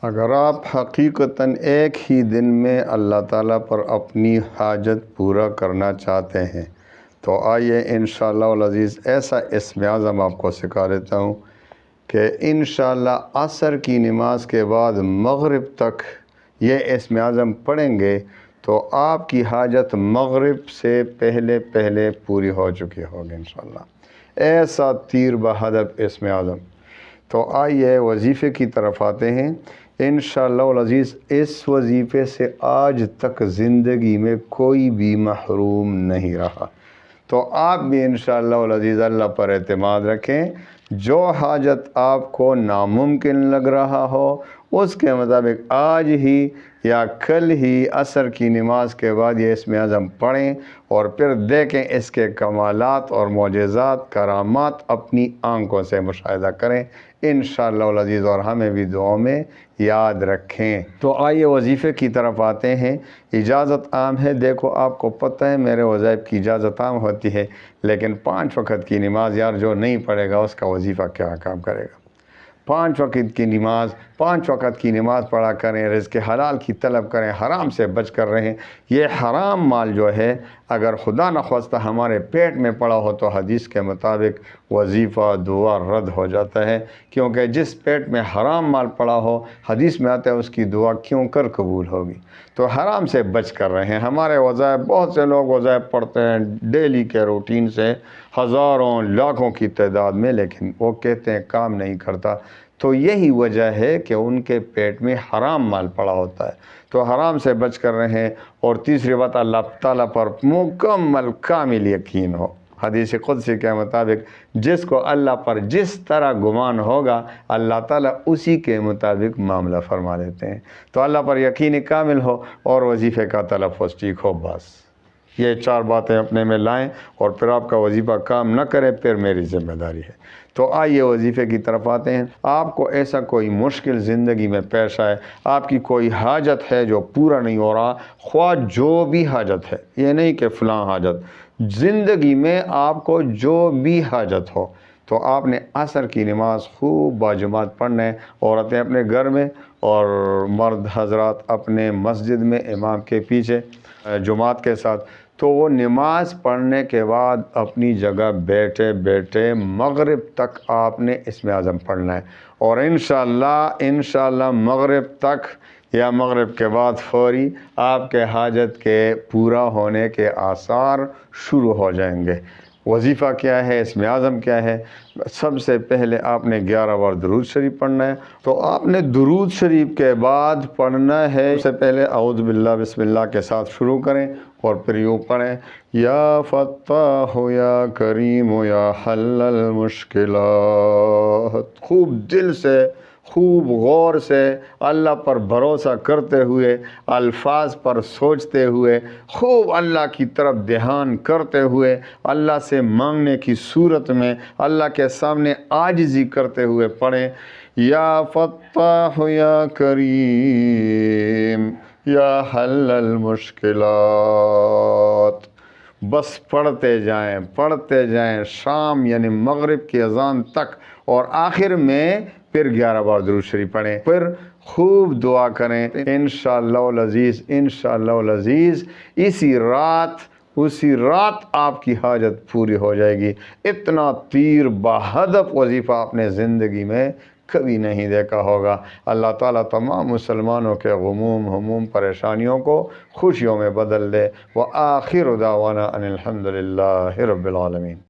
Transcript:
اگر آپ حقیقتاً ایک ہی دن میں اللہ تعالیٰ پر اپنی حاجت پورا کرنا چاہتے ہیں تو آئیے انشاءاللہ العزیز ایسا اسم اعظم آپ کو سکھا دیتا ہوں کہ انشاءاللہ عصر کی نماز کے بعد مغرب تک یہ اسم اعظم پڑھیں گے تو آپ کی حاجت مغرب سے پہلے پہلے پوری ہو چکی ہوگی انشاءاللہ۔ ایسا تیر بہدف اسم اعظم۔ تو آئیے وظیفے کی طرف آتے ہیں۔ انشاءاللہ العزیز اس وظیفے سے آج تک زندگی میں کوئی بھی محروم نہیں رہا، تو آپ بھی انشاءاللہ العزیز اللہ پر اعتماد رکھیں۔ جو حاجت آپ کو ناممکن لگ رہا ہو اس کے مطابق آج ہی یا کل ہی عصر کی نماز کے بعد یہ اسم اعظم پڑھیں اور پھر دیکھیں اس کے کمالات اور معجزات کرامات اپنی آنکھوں سے مشاہدہ کریں انشاءاللہ العزیز، اور ہمیں بھی دعاؤں میں یاد رکھیں۔ تو آئیے وظیفے کی طرف آتے ہیں۔ اجازت عام ہے، دیکھو آپ کو پتہ ہے میرے وظائف کی اجازت عام ہوتی ہے، لیکن 5 وقت کی نماز یار جو نہیں پڑھے گا اس کا وظیفہ کیا کام کرے گا؟ 5 وقت کی نماز پڑھا کریں، رزق حلال کی طلب کریں، حرام سے بچ کر رہیں۔ یہ حرام مال جو ہے اگر خدا نخواستہ ہمارے پیٹ میں پڑا ہو تو حدیث کے مطابق وظیفہ دعا رد ہو جاتا ہے، کیونکہ جس پیٹ میں حرام مال پڑا ہو حدیث میں آتا ہے اس کی دعا کیوں کر قبول ہوگی۔ تو حرام سے بچ کر رہیں۔ ہمارے وظائف، بہت سے لوگ وظائف پڑھتے ہیں ڈیلی کے روٹین سے ہزاروں لاکھوں کی تعداد میں، لیکن وہ کہتے ہیں کام نہیں کرتا، تو یہی وجہ ہے کہ ان کے پیٹ میں حرام مال پڑا ہوتا ہے۔ تو حرام سے بچ کر رہیں، اور تیسری بات اللہ تعالیٰ پر مکمل کامل یقین ہو۔ حدیث قدسی کے مطابق جس کو اللہ پر جس طرح گمان ہوگا اللہ تعالیٰ اسی کے مطابق معاملہ فرما لیتے ہیں۔ تو اللہ پر یقین کامل ہو اور وظیفے کا تلفظ ٹھیک ہو، بس یہ 4 باتیں اپنے میں لائیں، اور پھر آپ کا وظیفہ کام نہ کرے پھر میری ذمہ داری ہے۔ تو آئیے وظیفے کی طرف آتے ہیں۔ آپ کو ایسا کوئی مشکل زندگی میں پیش آئے، آپ کی کوئی حاجت ہے جو پورا نہیں ہو رہا، خواہ جو بھی حاجت ہے، یہ نہیں کہ فلاں حاجت، زندگی میں آپ کو جو بھی حاجت ہو، تو آپ نے عصر کی نماز خوب باجماعت پڑھنا ہے، عورتیں اپنے گھر میں اور مرد حضرات اپنے مسجد میں امام کے پیچھے جماعت کے ساتھ۔ تو وہ نماز پڑھنے کے بعد اپنی جگہ بیٹھے بیٹھے مغرب تک آپ نے اسم اعظم پڑھنا ہے، اور انشاءاللہ مغرب تک یا مغرب کے بعد فوری آپ کے حاجت کے پورا ہونے کے آثار شروع ہو جائیں گے۔ وظیفہ کیا ہے، اسم اعظم کیا ہے؟ سب سے پہلے آپ نے 11 بار درود شریف پڑھنا ہے۔ تو آپ نے درود شریف کے بعد پڑھنا ہے، سب سے پہلے اعوذ باللہ بسم اللہ کے ساتھ شروع کریں، اور پھر یوں پڑھیں، یا فتاح یا کریم یا حل المشکلات۔ خوب دل سے، خوب غور سے، اللہ پر بھروسہ کرتے ہوئے، الفاظ پر سوچتے ہوئے، خوب اللہ کی طرف دھیان کرتے ہوئے، اللہ سے مانگنے کی صورت میں اللہ کے سامنے عاجزی کرتے ہوئے پڑھیں، یا فتاح یا کریم یا حل المشکلات۔ بس پڑھتے جائیں شام یعنی مغرب کی اذان تک، اور آخر میں پھر 11 بار درود شریف پڑھیں، پھر خوب دعا کریں انشاءاللہ العزیز اسی رات آپ کی حاجت پوری ہو جائے گی۔ اتنا تیر بہدف وظیفہ آپ نے زندگی میں کبھی نہیں دیکھا ہوگا۔ اللہ تعالیٰ تمام مسلمانوں کے غموم، ہموم، پریشانیوں کو خوشیوں میں بدل دے۔ وآخر دعوانا ان الحمد للہ رب العالمین۔